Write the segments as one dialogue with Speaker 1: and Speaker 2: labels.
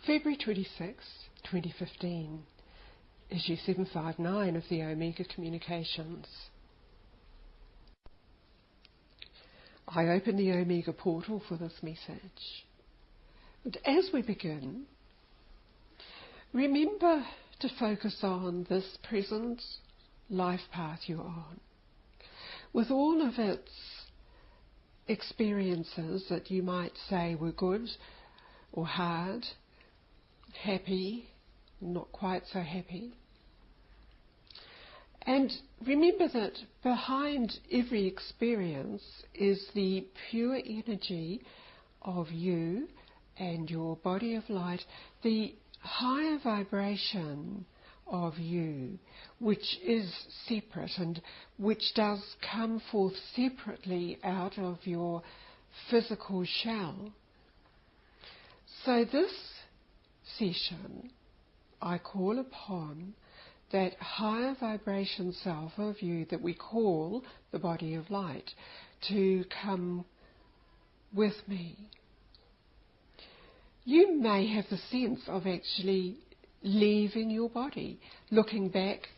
Speaker 1: February 26, 2015, issue 759 of the Omega Communications. I open the Omega portal for this message. And as we begin, remember to focus on this present life path you're on, with all of its experiences that you might say were good or hard, happy, not quite so happy. And remember that behind every experience is the pure energy of you and your body of light, the higher vibration of you, which is separate and which does come forth separately out of your physical shell. So this session, I call upon that higher vibration self of you that we call the body of light to come with me. You may have the sense of actually leaving your body, looking back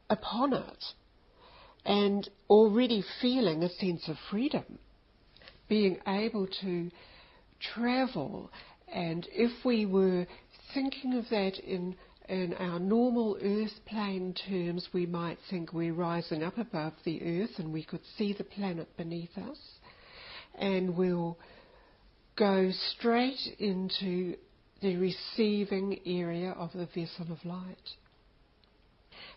Speaker 1: upon it, and already feeling a sense of freedom, being able to travel. And if we were thinking of that in our normal earth plane terms, we might think we're rising up above the earth and we could see the planet beneath us, and we'll go straight into the receiving area of the vessel of light.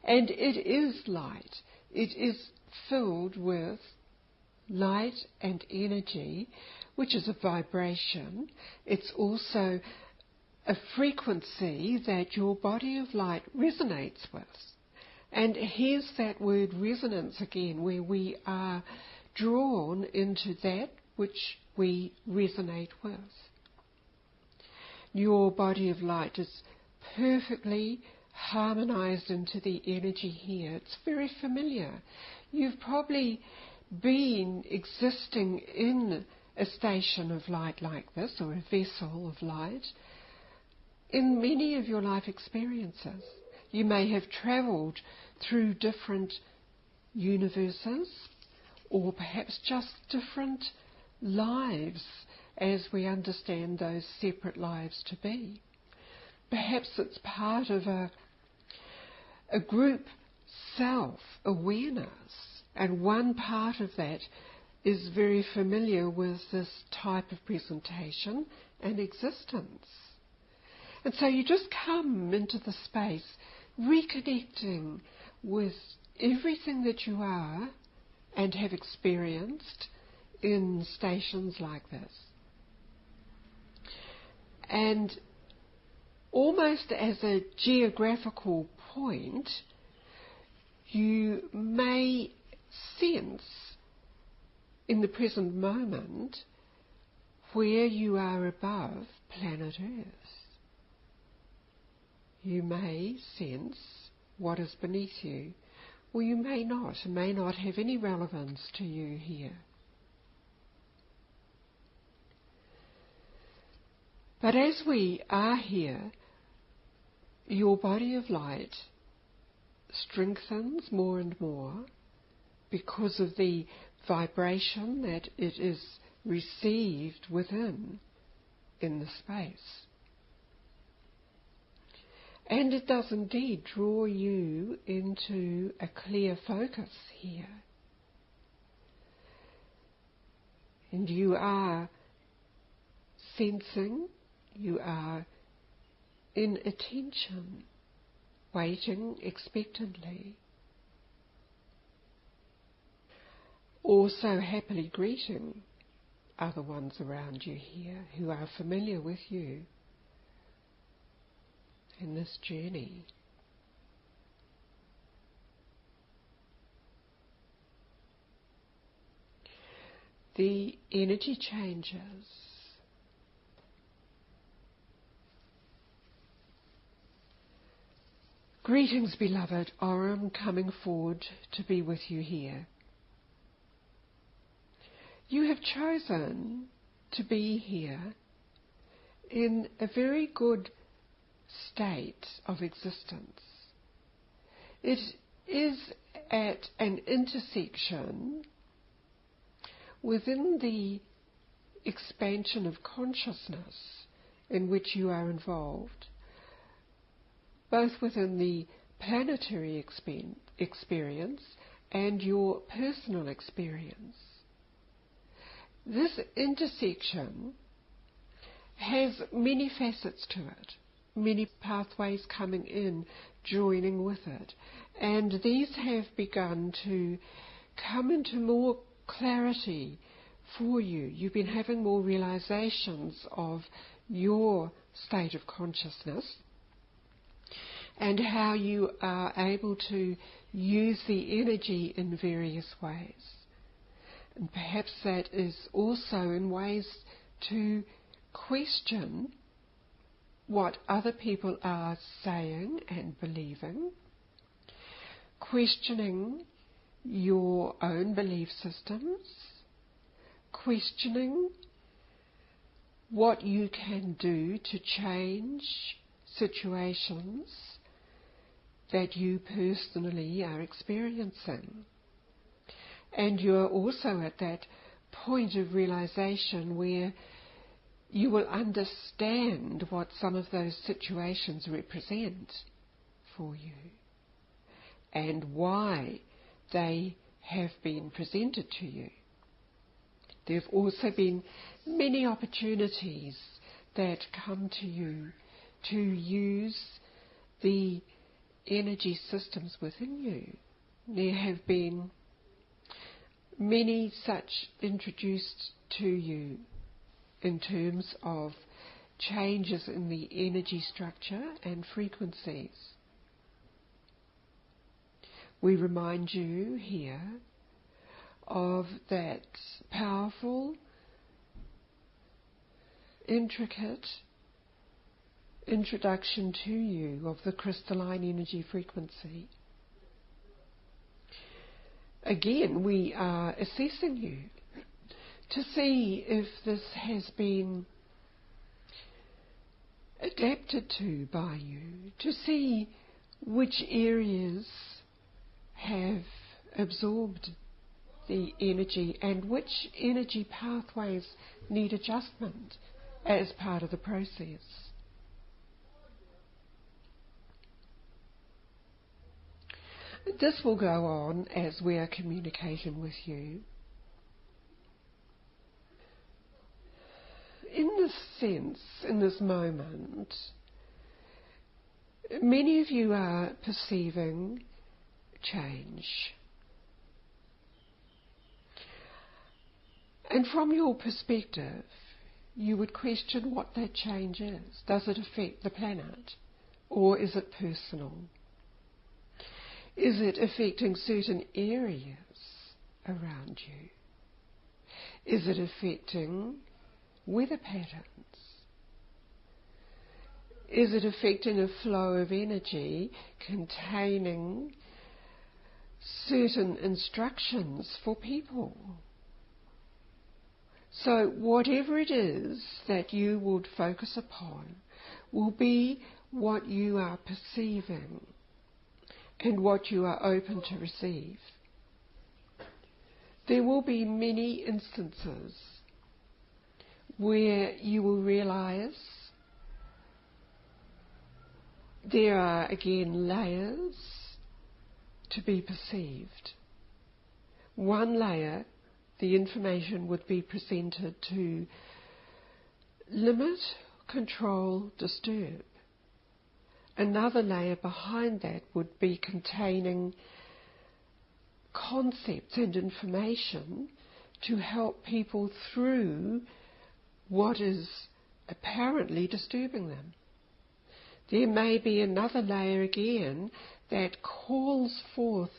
Speaker 1: And it is light. It is filled with light and energy, which is a vibration. It's also a frequency that your body of light resonates with. And here's that word resonance again, where we are drawn into that which we resonate with. Your body of light is perfectly harmonized into the energy here. It's very familiar. You've probably been existing in a station of light like this, or a vessel of light, in many of your life experiences. You may have travelled through different universes, or perhaps just different lives as we understand those separate lives to be. Perhaps it's part of a group self-awareness, and one part of that is very familiar with this type of presentation and existence. And so you just come into the space reconnecting with everything that you are and have experienced in stations like this. And almost as a geographical point, you may sense in the present moment where you are above planet Earth. You may sense what is beneath you, or you may not. It may not have any relevance to you here. But as we are here, your body of light strengthens more and more because of the vibration that it is received within in the space. And it does indeed draw you into a clear focus here. And you are sensing, you are in attention, waiting expectantly. Also happily greeting other ones around you here who are familiar with you in this journey. The energy changes. Greetings, beloved. Aurum coming forward to be with you here. You have chosen to be here in a very good state of existence. It is at an intersection within the expansion of consciousness in which you are involved, both within the planetary experience and your personal experience. This intersection has many facets to it, many pathways coming in, joining with it, and these have begun to come into more clarity for you. You've been having more realizations of your state of consciousness and how you are able to use the energy in various ways. And perhaps that is also in ways to question what other people are saying and believing, questioning your own belief systems, questioning what you can do to change situations that you personally are experiencing. And you are also at that point of realization where you will understand what some of those situations represent for you and why they have been presented to you. There have also been many opportunities that come to you to use the energy systems within you. There have been many such introduced to you in terms of changes in the energy structure and frequencies. We remind you here of that powerful, intricate introduction to you of the crystalline energy frequency. Again, we are assessing you to see if this has been adapted to by you, to see which areas have absorbed the energy and which energy pathways need adjustment as part of the process. This will go on as we are communicating with you. In this sense, in this moment, many of you are perceiving change. And from your perspective, you would question what that change is. Does it affect the planet? Or is it personal? Is it affecting certain areas around you? Is it affecting weather patterns? Is it affecting a flow of energy containing certain instructions for people? So whatever it is that you would focus upon will be what you are perceiving and what you are open to receive. There will be many instances where you will realize there are again layers to be perceived. One layer, the information would be presented to limit, control, disturb. Another layer behind that would be containing concepts and information to help people through what is apparently disturbing them. There may be another layer again that calls forth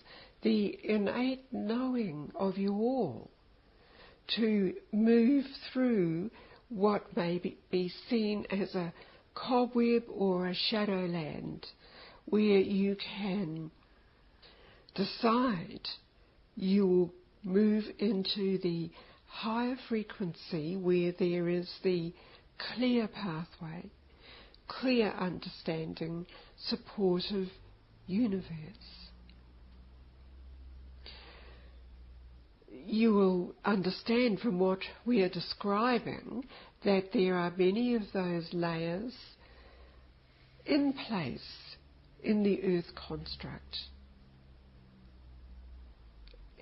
Speaker 1: the innate knowing of you all to move through what may be seen as a cobweb or a shadowland, where you can decide you will move into the higher frequency where there is the clear pathway, clear understanding, supportive universe. You will understand from what we are describing that there are many of those layers in place in the earth construct.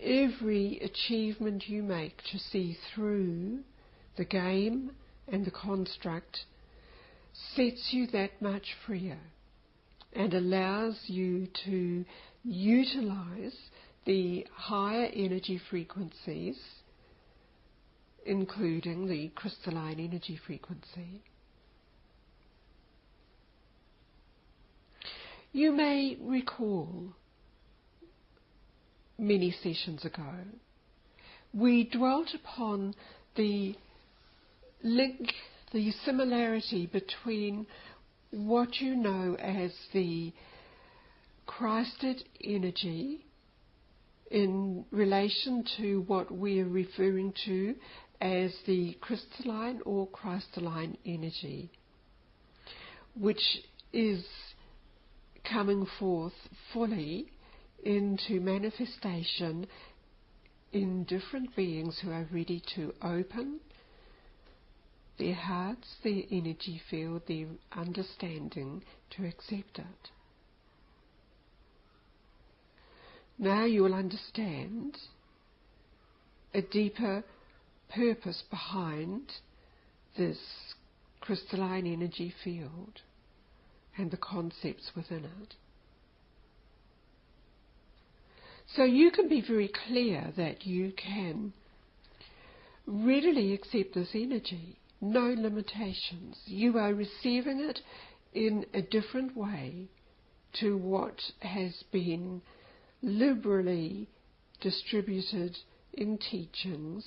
Speaker 1: Every achievement you make to see through the game and the construct sets you that much freer and allows you to utilize the higher energy frequencies, including the crystalline energy frequency. You may recall many sessions ago, we dwelt upon the link, the similarity between what you know as the Christed energy in relation to what we are referring to as the crystalline or crystalline energy, which is coming forth fully into manifestation in different beings who are ready to open their hearts, their energy field, their understanding to accept it. Now you will understand a deeper purpose behind this crystalline energy field and the concepts within it. So you can be very clear that you can readily accept this energy, no limitations. You are receiving it in a different way to what has been liberally distributed in teachings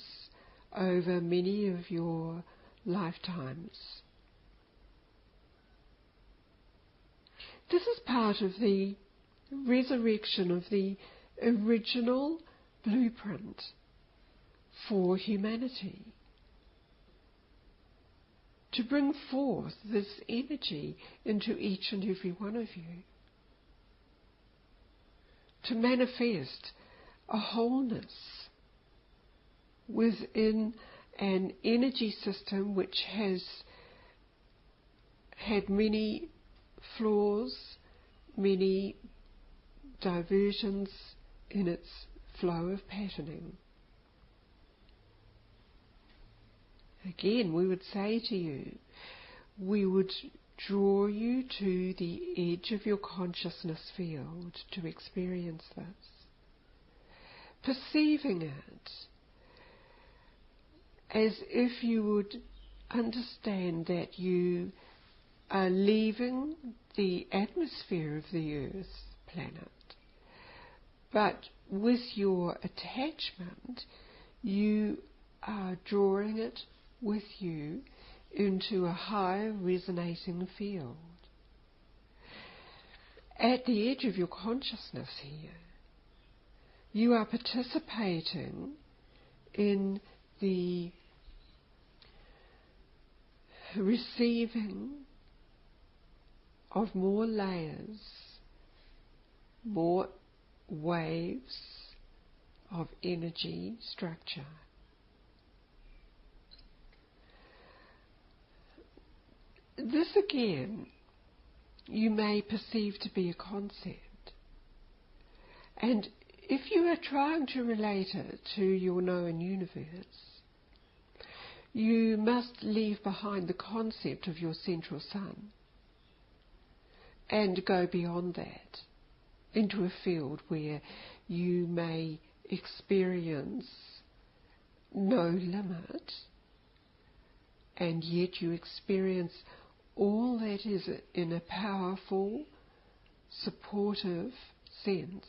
Speaker 1: over many of your lifetimes. This is part of the resurrection of the original blueprint for humanity, to bring forth this energy into each and every one of you, to manifest a wholeness within an energy system which has had many flaws, many diversions in its flow of patterning. Again, we would say to you, we would draw you to the edge of your consciousness field to experience this. Perceiving it as if you would understand that you are leaving the atmosphere of the Earth planet, but with your attachment you are drawing it with you into a higher resonating field. At the edge of your consciousness here, you are participating in the receiving of more layers, more waves of energy structure. This again you may perceive to be a concept, and if you are trying to relate it to your known universe, you must leave behind the concept of your central sun and go beyond that into a field where you may experience no limit, and yet you experience all that is in a powerful, supportive sense.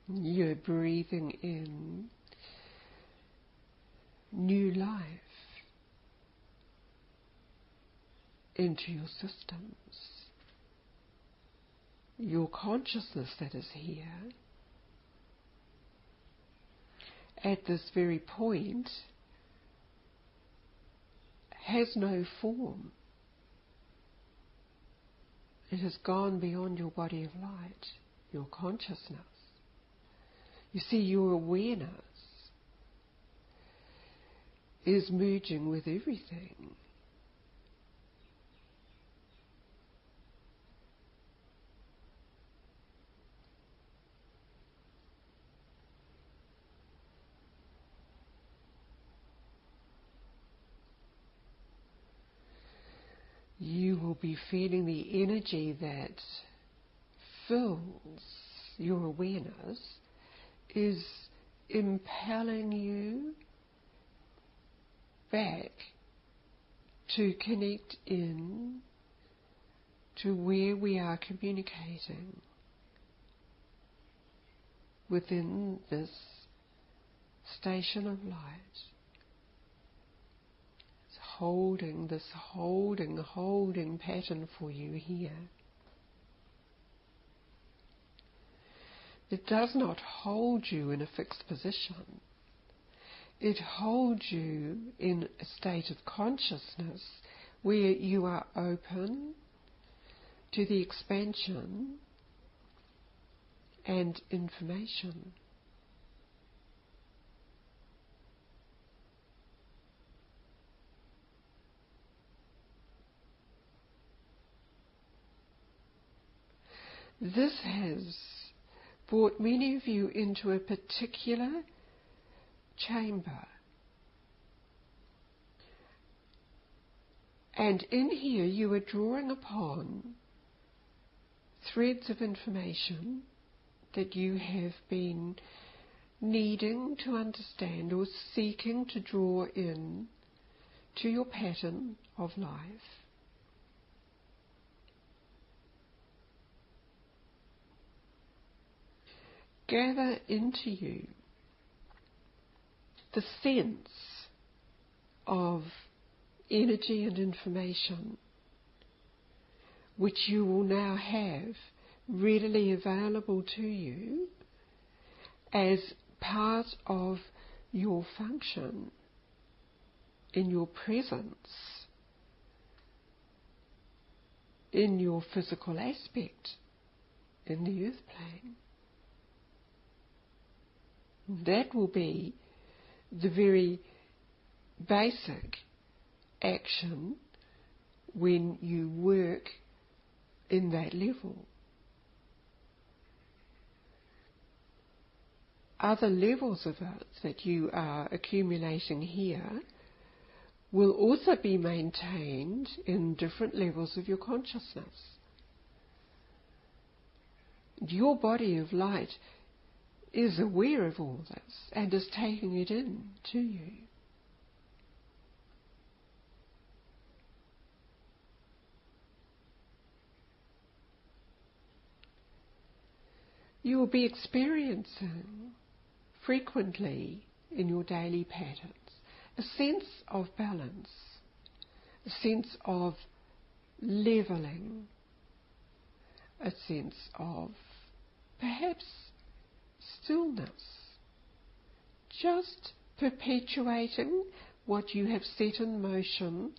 Speaker 1: You're breathing in new life into your systems. Your consciousness that is here at this very point has no form. It has gone beyond your body of light, your consciousness. You see, your awareness is merging with everything. You will be feeling the energy that fills your awareness is impelling you back to connect in to where we are communicating within this station of light. Holding this holding pattern for you here. It does not hold you in a fixed position. It holds you in a state of consciousness where you are open to the expansion and information. This has brought many of you into a particular chamber. And in here you are drawing upon threads of information that you have been needing to understand or seeking to draw in to your pattern of life. Gather into you the sense of energy and information which you will now have readily available to you as part of your function in your presence, in your physical aspect in the earth plane. That will be the very basic action when you work in that level. Other levels of it that you are accumulating here will also be maintained in different levels of your consciousness. Your body of light is aware of all this and is taking it in to you. You will be experiencing frequently in your daily patterns a sense of balance, a sense of levelling, a sense of perhaps stillness, just perpetuating what you have set in motion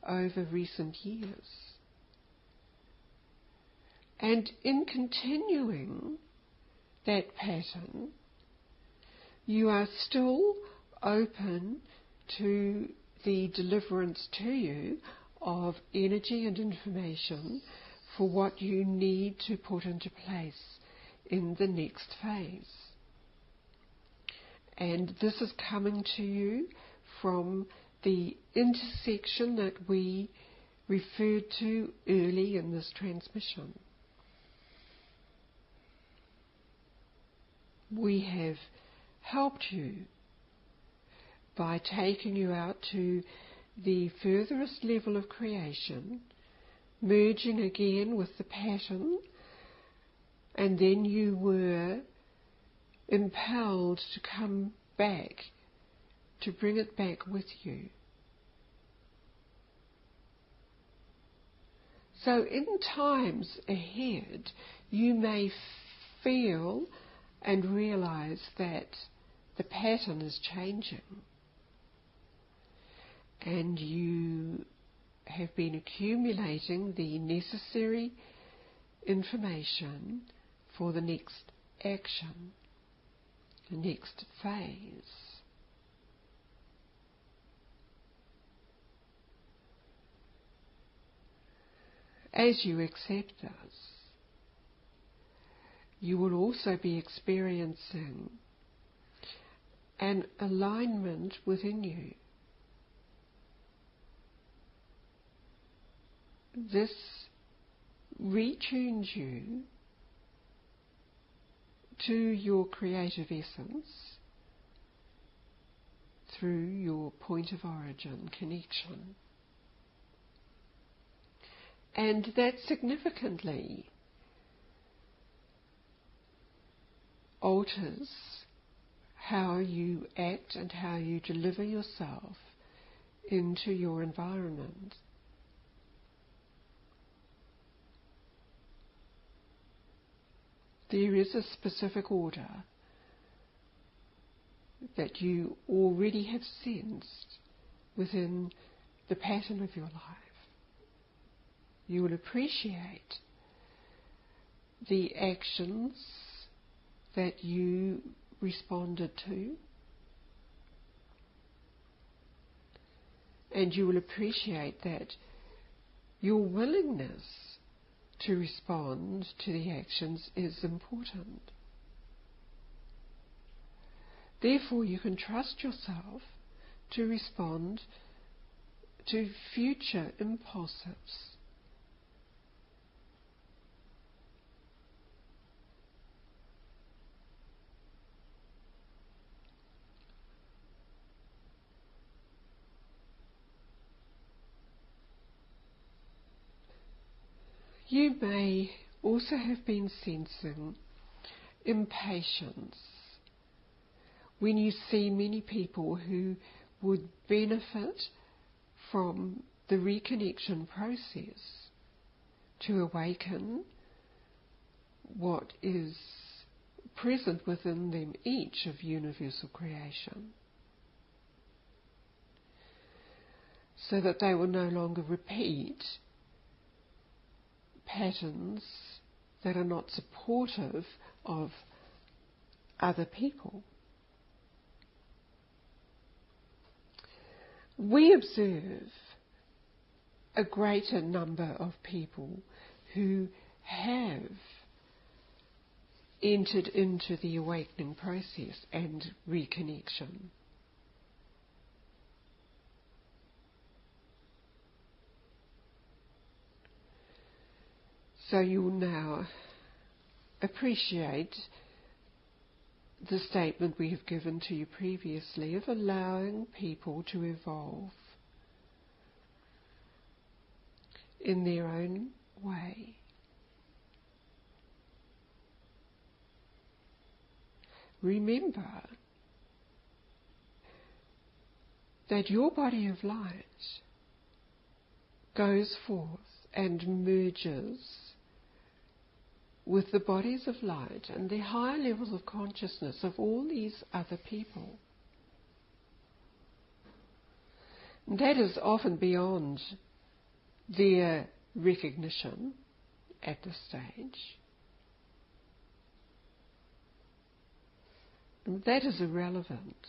Speaker 1: over recent years. And in continuing that pattern, you are still open to the deliverance to you of energy and information for what you need to put into place in the next phase. And this is coming to you from the intersection that we referred to early in this transmission. We have helped you by taking you out to the furthest level of creation, merging again with the pattern, and then you were impelled to come back, to bring it back with you. So in times ahead, you may feel and realize that the pattern is changing, and you have been accumulating the necessary information for the next action, the next phase. As you accept this, you will also be experiencing an alignment within you. This retunes you to your creative essence through your point of origin connection. And that significantly alters how you act and how you deliver yourself into your environment. There is a specific order that you already have sensed within the pattern of your life. You will appreciate the actions that you responded to, and you will appreciate that your willingness to respond to the actions is important. Therefore, you can trust yourself to respond to future impulses. You may also have been sensing impatience when you see many people who would benefit from the reconnection process to awaken what is present within them each of universal creation, so that they will no longer repeat patterns that are not supportive of other people. We observe a greater number of people who have entered into the awakening process and reconnection. So you will now appreciate the statement we have given to you previously of allowing people to evolve in their own way. Remember that your body of light goes forth and merges with the bodies of light and the higher levels of consciousness of all these other people. And that is often beyond their recognition at this stage. And that is irrelevant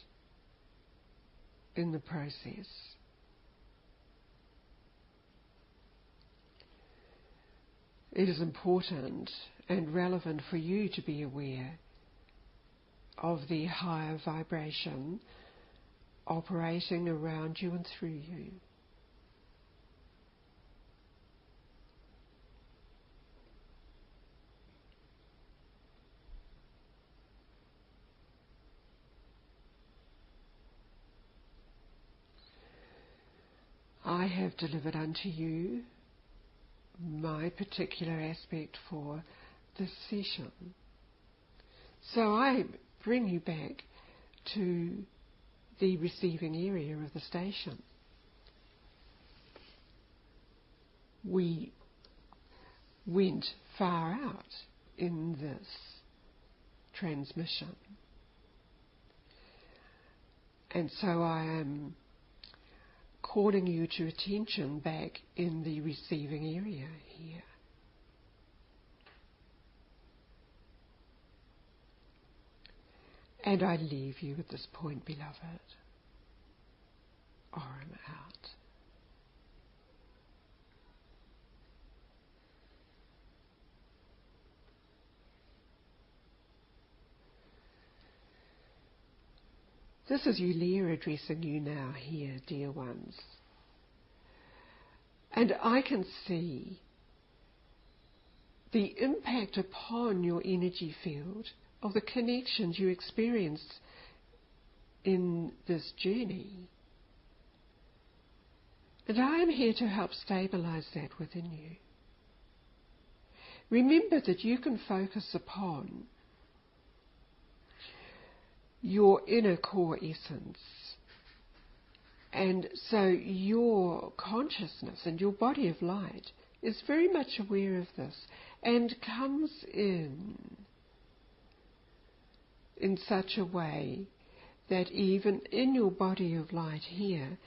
Speaker 1: in the process. It is important and relevant for you to be aware of the higher vibration operating around you and through you. I have delivered unto you my particular aspect for this session. So I bring you back to the receiving area of the station. We went far out in this transmission. And so I am calling you to attention back in the receiving area here. And I leave you at this point, beloved. Arm out. This is Yulia addressing you now here, dear ones. And I can see the impact upon your energy field of the connections you experienced in this journey. And I am here to help stabilize that within you. Remember that you can focus upon your inner core essence. And so your consciousness and your body of light is very much aware of this and comes in such a way that even in your body of light here,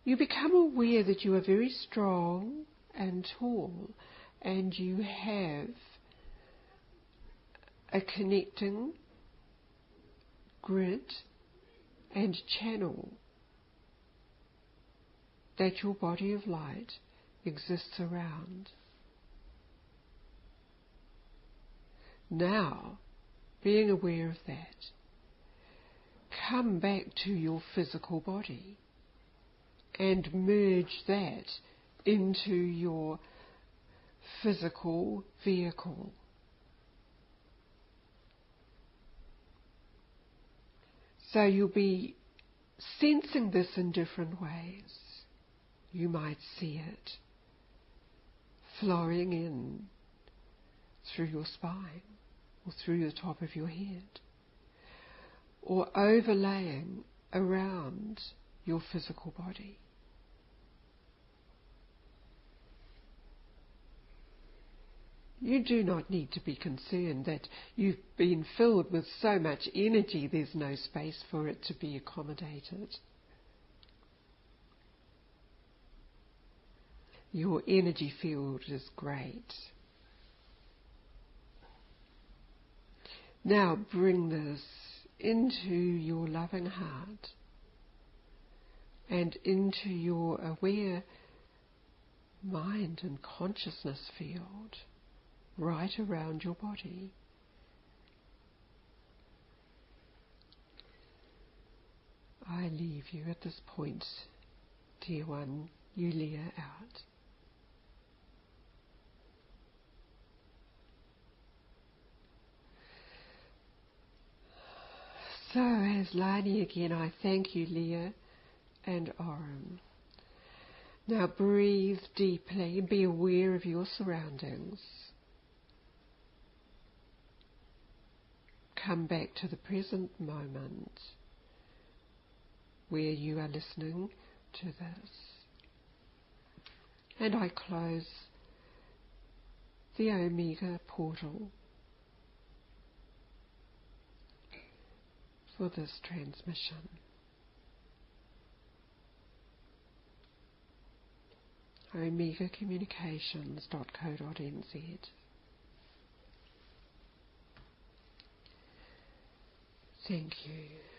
Speaker 1: you become aware that you are very strong and tall, and you have a connecting grid and channel that your body of light exists around. Now, being aware of that, come back to your physical body and merge that into your physical vehicle. So you'll be sensing this in different ways. You might see it flowing in through your spine or through the top of your head, or overlaying around your physical body. You do not need to be concerned that you've been filled with so much energy there's no space for it to be accommodated. Your energy field is great. Now bring this into your loving heart and into your aware mind and consciousness field right around your body. I leave you at this point, dear one, Yulia, out. So, as Lani again, I thank you, Leah and Oren. Now breathe deeply and be aware of your surroundings. Come back to the present moment where you are listening to this. And I close the Omega portal for this transmission. omegacommunications.co.nz. Thank you.